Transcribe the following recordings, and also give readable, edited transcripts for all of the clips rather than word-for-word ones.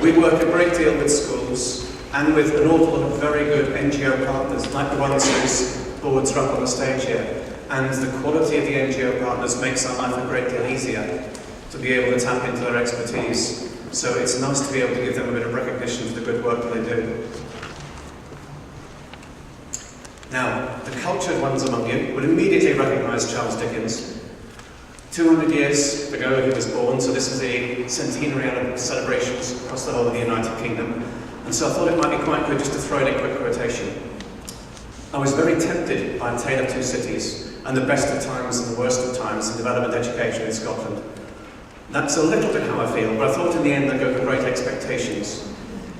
we work a great deal with schools and with an awful lot of very good NGO partners, like the ones whose boards are up on the stage here. And the quality of the NGO partners makes our life a great deal easier to be able to tap into their expertise. So it's nice to be able to give them a bit of recognition for the good work that they do. Now, the cultured ones among you will immediately recognise Charles Dickens. 200 years ago he was born, so this is the centenary celebrations across the whole of the United Kingdom. And so I thought it might be quite good just to throw in a quick quotation. I was very tempted by A Tale of Two Cities and the best of times and the worst of times in development education in Scotland. That's a little bit how I feel, but I thought in the end I'd go with great expectations,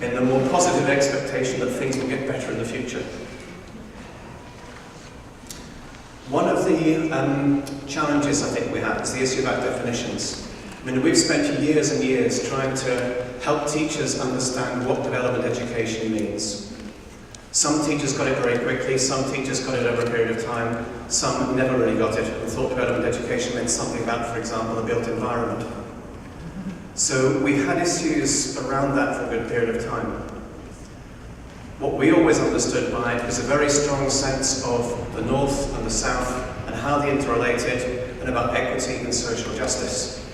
in the more positive expectation that things will get better in the future. One of the challenges I think we have is the issue about definitions. I mean, we've spent years and years trying to help teachers understand what development education means. Some teachers got it very quickly, some teachers got it over a period of time, some never really got it and thought development education meant something about, for example, the built environment. So we had issues around that for a good period of time. What we always understood by it was a very strong sense of the North and the South and how they interrelated, and about equity and social justice.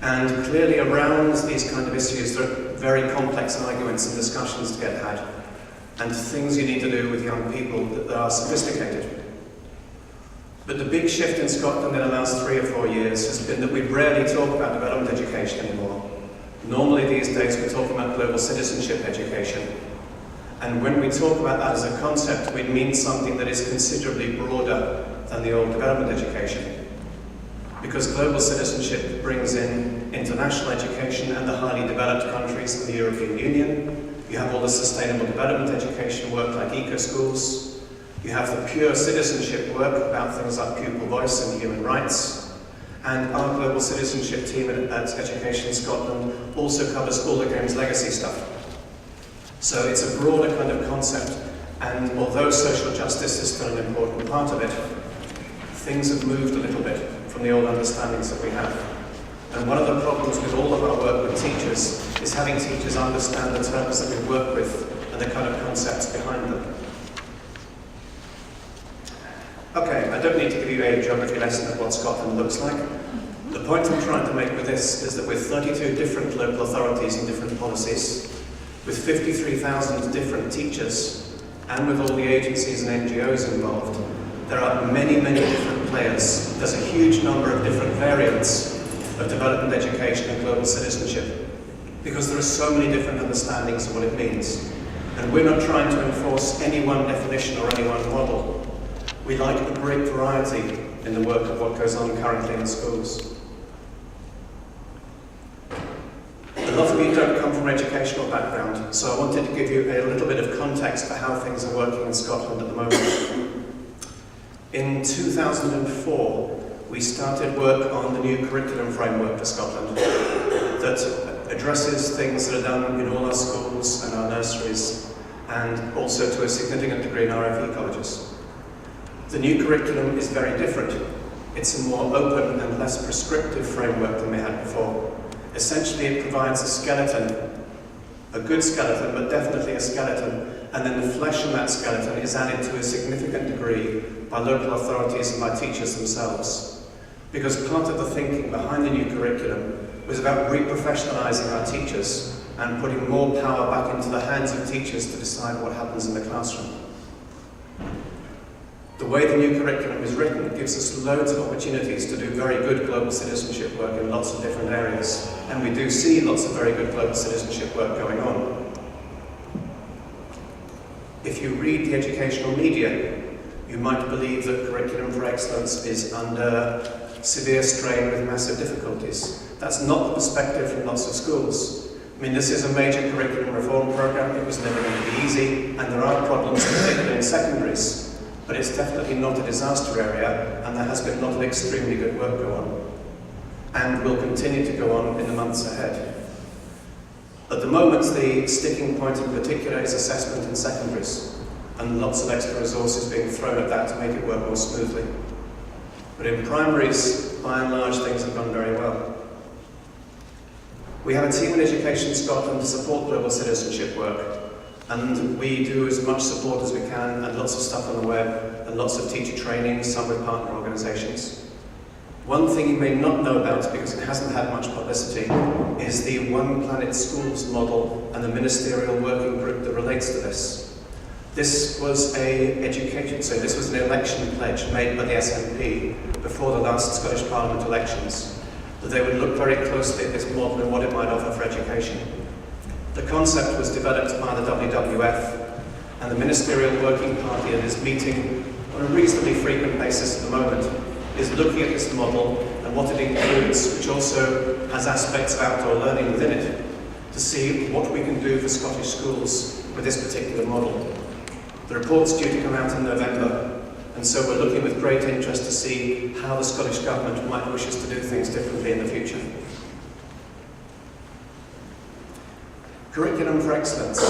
And clearly around these kind of issues there are very complex arguments and discussions to get had, and things you need to do with young people that are sophisticated. But the big shift in Scotland in the last 3 or 4 years has been that we rarely talk about development education anymore. Normally these days we're talking about global citizenship education. And when we talk about that as a concept, we mean something that is considerably broader than the old development education. Because global citizenship brings in international education and the highly developed countries of the European Union. You have all the sustainable development education work like eco-schools. You have the pure citizenship work about things like pupil voice and human rights. And our global citizenship team at Education Scotland also covers all the game's legacy stuff. So it's a broader kind of concept, and although social justice is still an important part of it, things have moved a little bit from the old understandings that we have. And one of the problems with all of our work with teachers is having teachers understand the terms that we work with and the kind of concepts behind them. Okay, I don't need to give you a geography lesson of what Scotland looks like. The point I'm trying to make with this is that with 32 different local authorities and different policies, with 53,000 different teachers, and with all the agencies and NGOs involved, there are many, many different players. There's a huge number of different variants of development education and global citizenship, because there are so many different understandings of what it means. And we're not trying to enforce any one definition or any one model. We like a great variety in the work of what goes on currently in schools. A lot of you don't come from an educational background, so I wanted to give you a little bit of context for how things are working in Scotland at the moment. In 2004, we started work on the new curriculum framework for Scotland that addresses things that are done in all our schools and our nurseries, and also to a significant degree in our FE colleges. The new curriculum is very different. It's a more open and less prescriptive framework than we had before. Essentially, it provides a skeleton, a good skeleton, but definitely a skeleton, and then the flesh in that skeleton is added to a significant degree by local authorities and by teachers themselves. Because part of the thinking behind the new curriculum was about reprofessionalising our teachers and putting more power back into the hands of teachers to decide what happens in the classroom. The way the new curriculum is written gives us loads of opportunities to do very good global citizenship work in lots of different areas, and we do see lots of very good global citizenship work going on. If you read the educational media, you might believe that Curriculum for Excellence is under severe strain with massive difficulties. That's not the perspective from lots of schools. I mean, this is a major curriculum reform program. It was never going to be easy, and there are problems, particularly in secondaries. But it's definitely not a disaster area, and there has been a lot of extremely good work go on, and will continue to go on in the months ahead. At the moment, the sticking point in particular is assessment in secondaries, and lots of extra resources being thrown at that to make it work more smoothly. But in primaries, by and large, things have gone very well. We have a team in Education Scotland to support global citizenship work, and we do as much support as we can, and lots of stuff on the web, and lots of teacher training, some with partner organisations. One thing you may not know about, because it hasn't had much publicity, is the One Planet Schools model and the ministerial working group that relates to this. This was an election pledge made by the SNP before the last Scottish Parliament elections, that they would look very closely at this model and what it might offer for education. The concept was developed by the WWF, and the Ministerial Working Party that is meeting on a reasonably frequent basis at the moment is looking at this model and what it includes, which also has aspects of outdoor learning within it, to see what we can do for Scottish schools with this particular model. The report's due to come out in November, and so we're looking with great interest to see how the Scottish Government might wish us to do things differently in the future. Curriculum for Excellence.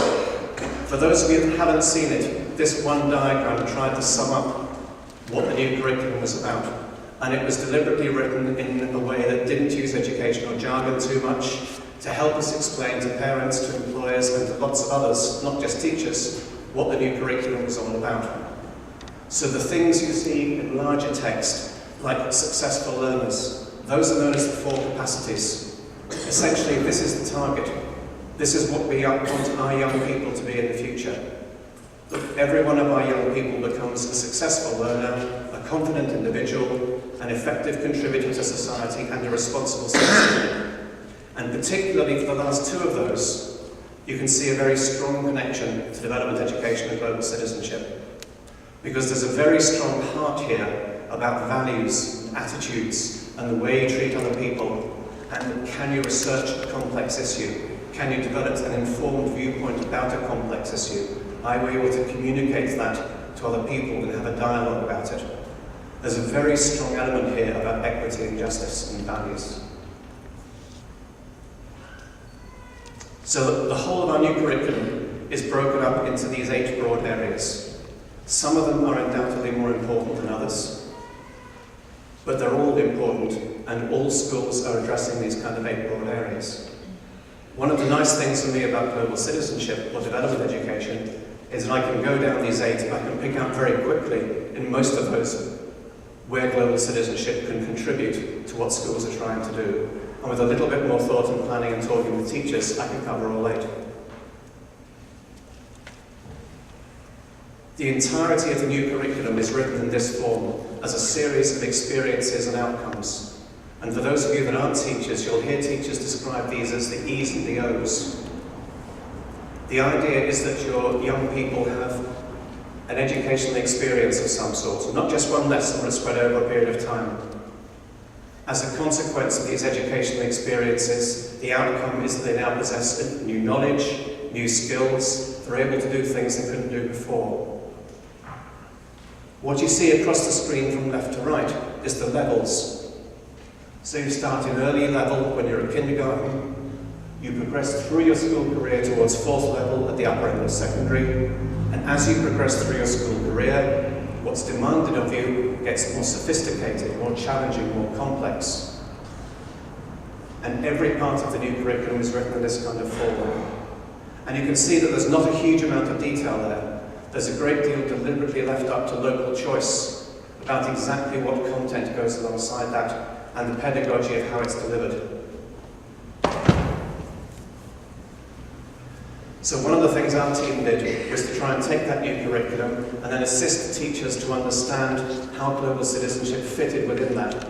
For those of you that haven't seen it, this one diagram tried to sum up what the new curriculum was about. And it was deliberately written in a way that didn't use educational jargon too much, to help us explain to parents, to employers, and to lots of others, not just teachers, what the new curriculum was all about. So the things you see in larger text, like successful learners, those are known as the 4 capacities. Essentially, this is the target. This is what we want our young people to be in the future. That every one of our young people becomes a successful learner, a confident individual, an effective contributor to society, and a responsible citizen. And particularly for the last 2 of those, you can see a very strong connection to development education and global citizenship. Because there's a very strong heart here about values, attitudes, and the way you treat other people. And can you research a complex issue? Can you develop an informed viewpoint about a complex issue? Are you able to communicate that to other people and have a dialogue about it? There's a very strong element here about equity and justice and values. So the whole of our new curriculum is broken up into these 8 broad areas. Some of them are undoubtedly more important than others, but they're all important, and all schools are addressing these kind of 8 broad areas. One of the nice things for me about global citizenship or development education is that I can go down these 8, I can pick out very quickly in most of those where global citizenship can contribute to what schools are trying to do. And with a little bit more thought and planning and talking with teachers, I can cover all 8. The entirety of the new curriculum is written in this form as a series of experiences and outcomes. And for those of you that aren't teachers, you'll hear teachers describe these as the E's and the O's. The idea is that your young people have an educational experience of some sort, not just one lesson but spread over a period of time. As a consequence of these educational experiences, the outcome is that they now possess new knowledge, new skills, they're able to do things they couldn't do before. What you see across the screen from left to right is the levels. So you start in early level when you're at kindergarten, you progress through your school career towards 4th level at the upper end of secondary, and as you progress through your school career, what's demanded of you gets more sophisticated, more challenging, more complex. And every part of the new curriculum is written in this kind of form. And you can see that there's not a huge amount of detail there. There's a great deal deliberately left up to local choice about exactly what content goes alongside that and the pedagogy of how it's delivered. So one of the things our team did was to try and take that new curriculum and then assist teachers to understand how global citizenship fitted within that.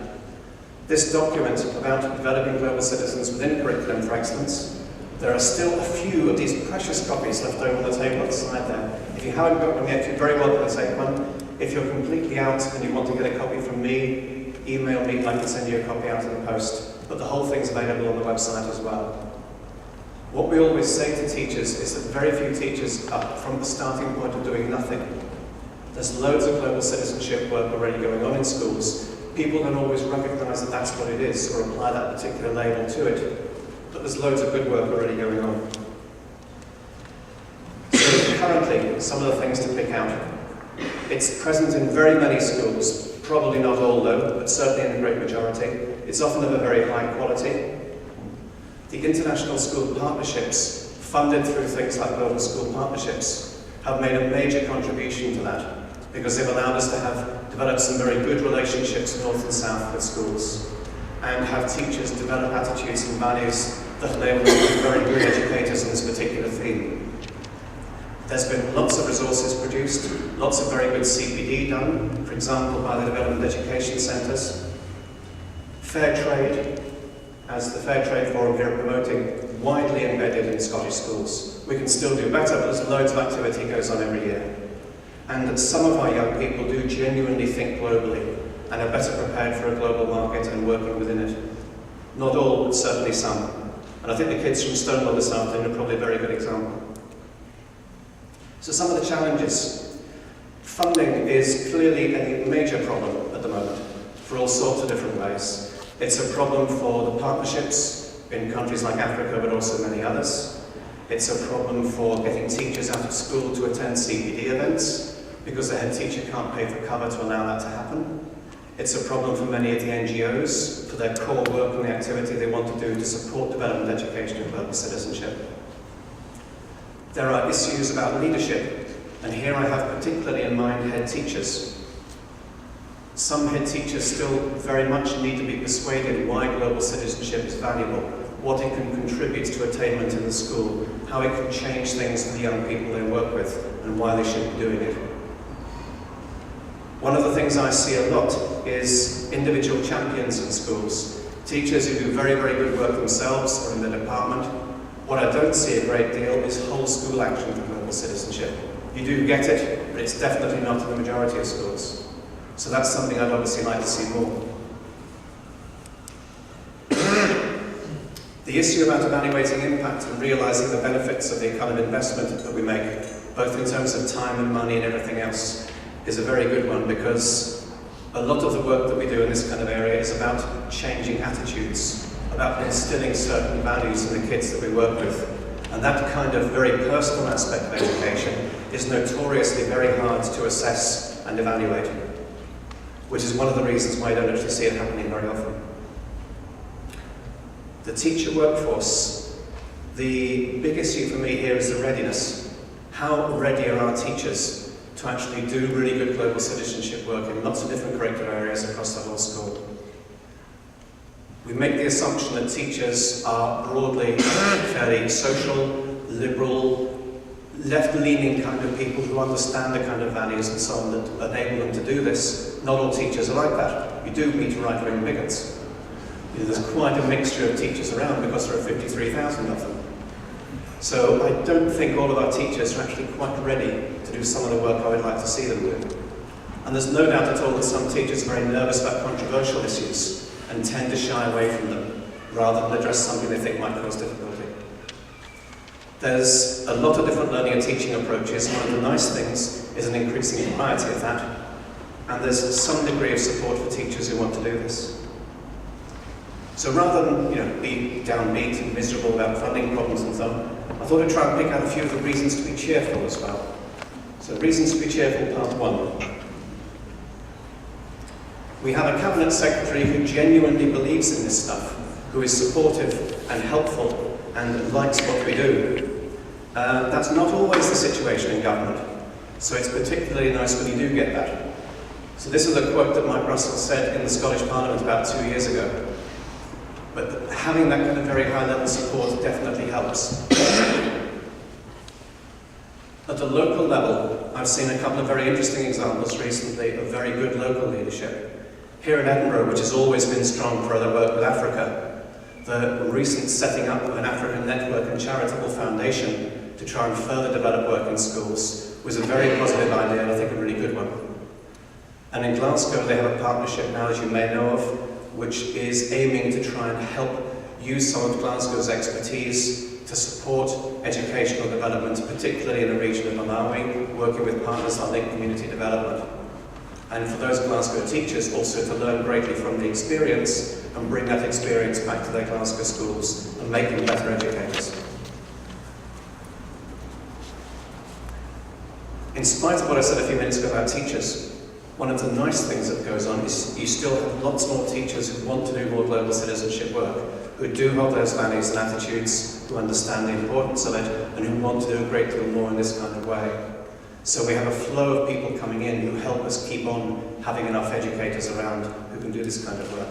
This document about developing global citizens within Curriculum for Excellence, there are still a few of these precious copies left over on the table at the side there. If you haven't got one yet, you're very welcome to take one. If you're completely out and you want to get a copy from me, email me, I can send you a copy out in the post. But the whole thing's available on the website as well. What we always say to teachers is that very few teachers are from the starting point of doing nothing. There's loads of global citizenship work already going on in schools. People don't always recognise that that's what it is or apply that particular label to it. But there's loads of good work already going on. So currently, some of the things to pick out. It's present in very many schools, probably not all though, but certainly in the great majority. It's often of a very high quality. The international school partnerships, funded through things like global school partnerships, have made a major contribution to that, because they've allowed us to have developed some very good relationships north and south with schools, and have teachers develop attitudes and values that enable them to be very good educators in this particular theme. There's been lots of resources produced, lots of very good CPD done, for example by the Development Education Centres. Fair trade, as the Fair Trade Forum here are promoting, widely embedded in Scottish schools. We can still do better, but there's loads of activity goes on every year. And some of our young people do genuinely think globally and are better prepared for a global market and working within it. Not all, but certainly some. And I think the kids from Stonewall this afternoon are probably a very good example. So some of the challenges. Funding is clearly a major problem at the moment, for all sorts of different ways. It's a problem for the partnerships in countries like Africa, but also many others. It's a problem for getting teachers out of school to attend CPD events, because the head teacher can't pay for cover to allow that to happen. It's a problem for many of the NGOs, for their core work and the activity they want to do to support development education and global citizenship. There are issues about leadership, and here I have particularly in mind head teachers. Some head teachers still very much need to be persuaded why global citizenship is valuable, what it can contribute to attainment in the school, how it can change things for the young people they work with, and why they should be doing it. One of the things I see a lot is individual champions in schools, teachers who do very, very good work themselves or in the department. What I don't see a great deal is whole school action for global citizenship. You do get it, but it's definitely not in the majority of schools. So that's something I'd obviously like to see more. The issue about evaluating impact and realising the benefits of the kind of investment that we make, both in terms of time and money and everything else, is a very good one, because a lot of the work that we do in this kind of area is about changing attitudes, about instilling certain values in the kids that we work with. And that kind of very personal aspect of education is notoriously very hard to assess and evaluate, which is one of the reasons why I don't actually see it happening very often. The teacher workforce, the big issue for me here is the readiness. How ready are our teachers to actually do really good global citizenship work in lots of different curricular areas across the whole school? We make the assumption that teachers are broadly fairly social, liberal, left-leaning kind of people who understand the kind of values and so on that enable them to do this. Not all teachers are like that. You do meet right-wing bigots. There's quite a mixture of teachers around because there are 53,000 of them. So I don't think all of our teachers are actually quite ready to do some of the work I would like to see them do. And there's no doubt at all that some teachers are very nervous about controversial issues and tend to shy away from them rather than address something they think might cause difficulty. There's a lot of different learning and teaching approaches. One of the nice things is an increasing variety of that. And there's some degree of support for teachers who want to do this. So rather than be downbeat and miserable about funding problems and so on, I thought I'd try and pick out a few of the reasons to be cheerful as well. So reasons to be cheerful, part one. We have a cabinet secretary who genuinely believes in this stuff, who is supportive and helpful and likes what we do. That's not always the situation in government, so it's particularly nice when you do get that. So this is a quote that Mike Russell said in the Scottish Parliament about 2 years ago. But having that kind of very high level support definitely helps. At a local level, I've seen a couple of very interesting examples recently of very good local leadership. Here in Edinburgh, which has always been strong for other work with Africa, the recent setting up of an African network and charitable foundation to try and further develop work in schools was a very positive idea and I think a really good one. And in Glasgow, they have a partnership now, as you may know of, which is aiming to try and help use some of Glasgow's expertise to support educational development, particularly in the region of Malawi, working with partners like Link Community Development. And for those Glasgow teachers also to learn greatly from the experience and bring that experience back to their Glasgow schools and make them better educators. In spite of what I said a few minutes ago about teachers, one of the nice things that goes on is you still have lots more teachers who want to do more global citizenship work. who do hold those values and attitudes, who understand the importance of it, and who want to do a great deal more in this kind of way. So we have a flow of people coming in who help us keep on having enough educators around who can do this kind of work.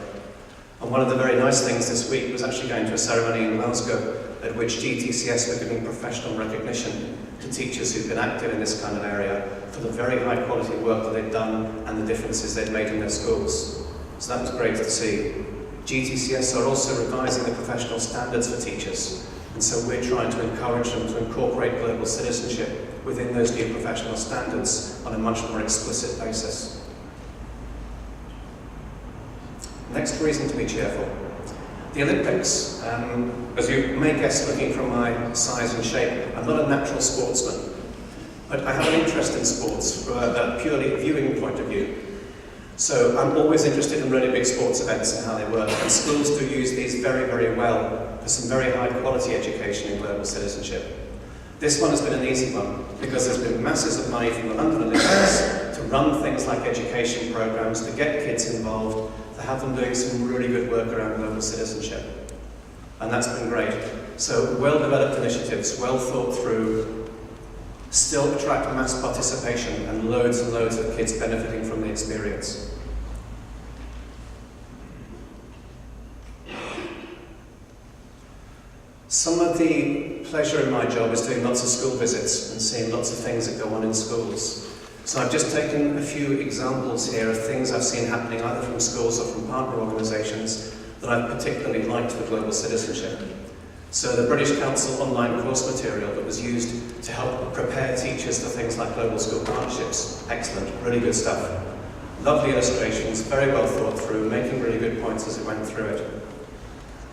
And one of the very nice things this week was actually going to a ceremony in Glasgow at which GTCS were giving professional recognition to teachers who've been active in this kind of area for the very high quality work that they've done and the differences they've made in their schools. So that was great to see. GTCS are also revising the professional standards for teachers, and so we're trying to encourage them to incorporate global citizenship within those new professional standards on a much more explicit basis. Next reason to be cheerful. The Olympics. As you may guess, looking from my size and shape, I'm not a natural sportsman, but I have an interest in sports from a purely viewing point of view. So I'm always interested in really big sports events and how they work, and schools do use these very, very well for some very high quality education in global citizenship. This one has been an easy one because there's been masses of money from the London Olympics to run things like education programs, to get kids involved, to have them doing some really good work around global citizenship. And that's been great. So well-developed initiatives, well thought through, still attract mass participation and loads of kids benefiting from the experience. Some of the pleasure in my job is doing lots of school visits and seeing lots of things that go on in schools. So I've just taken a few examples here of things I've seen happening either from schools or from partner organisations that I've particularly liked for global citizenship. So the British Council online course material that was used to help prepare teachers for things like global school partnerships. Excellent, really good stuff. Lovely illustrations, very well thought through, making really good points as it went through it.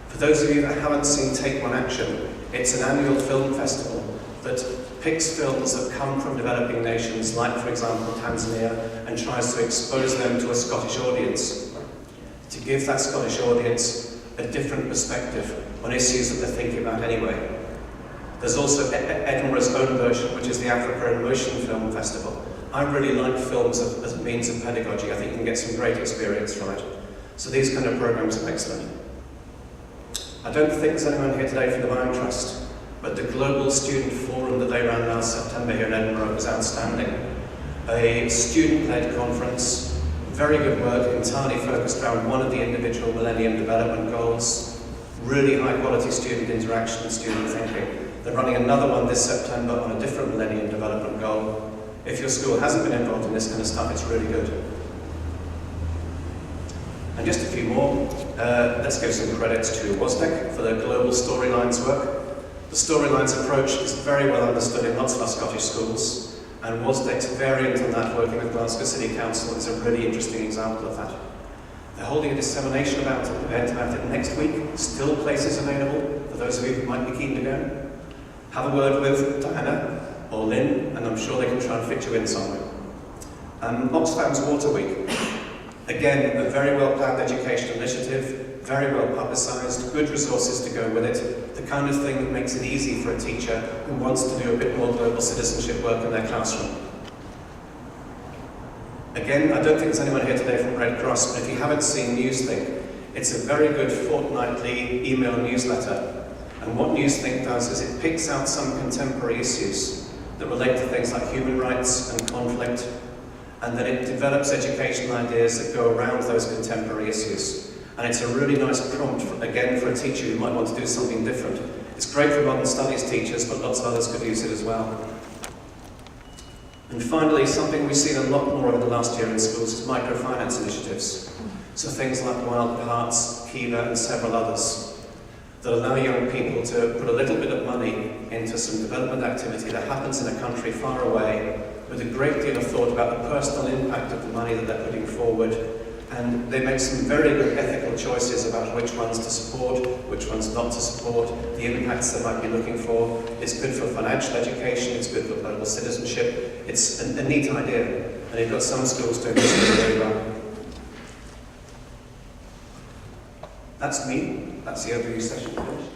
For those of you that haven't seen Take One Action, it's an annual film festival that picks films that come from developing nations, like for example Tanzania, and tries to expose them to a Scottish audience, to give that Scottish audience a different perspective on issues that they're thinking about anyway. There's also Edinburgh's own version, which is the Africa in Motion Film Festival. I really like films as a means of pedagogy. I think you can get some great experience from it. So these kind of programs are excellent. I don't think there's anyone here today from the Divine Trust, but the Global Student Forum that they ran last September here in Edinburgh was outstanding. A student-led conference, very good work, entirely focused around one of the individual Millennium Development Goals, really high-quality student interaction and student thinking. They're running another one this September on a different Millennium Development Goal. If your school hasn't been involved in this kind of stuff, it's really good. And just a few more. Let's give some credits to WASDEC for their global storylines work. The storylines approach is very well understood in lots of our Scottish schools, and WASDEC's variant on that, working with Glasgow City Council, is a really interesting example of that. They're holding a dissemination event about it next week. Still places available for those of you who might be keen to go. Have a word with Diana or Lynn, and I'm sure they can try and fit you in somewhere. Oxfam's Water Week. Again, a very well-planned educational initiative, very well publicised, good resources to go with it, the kind of thing that makes it easy for a teacher who wants to do a bit more global citizenship work in their classroom. Again, I don't think there's anyone here today from Red Cross, but if you haven't seen Newsthink, it's a very good fortnightly email newsletter. And what Newsthink does is it picks out some contemporary issues that relate to things like human rights and conflict, and then it develops educational ideas that go around those contemporary issues. And it's a really nice prompt, again, for a teacher who might want to do something different. It's great for modern studies teachers, but lots of others could use it as well. And finally, something we've seen a lot more over the last year in schools is microfinance initiatives. So things like Wild Hearts, Kiva, and several others that allow young people to put a little bit of money into some development activity that happens in a country far away, with a great deal of thought about the personal impact of the money that they're putting forward. And they make some very good ethical choices about which ones to support, which ones not to support, the impacts they might be looking for. It's good for financial education, it's good for global citizenship. It's a neat idea, and you've got some schools doing this really well. That's me. That's the overview session finished.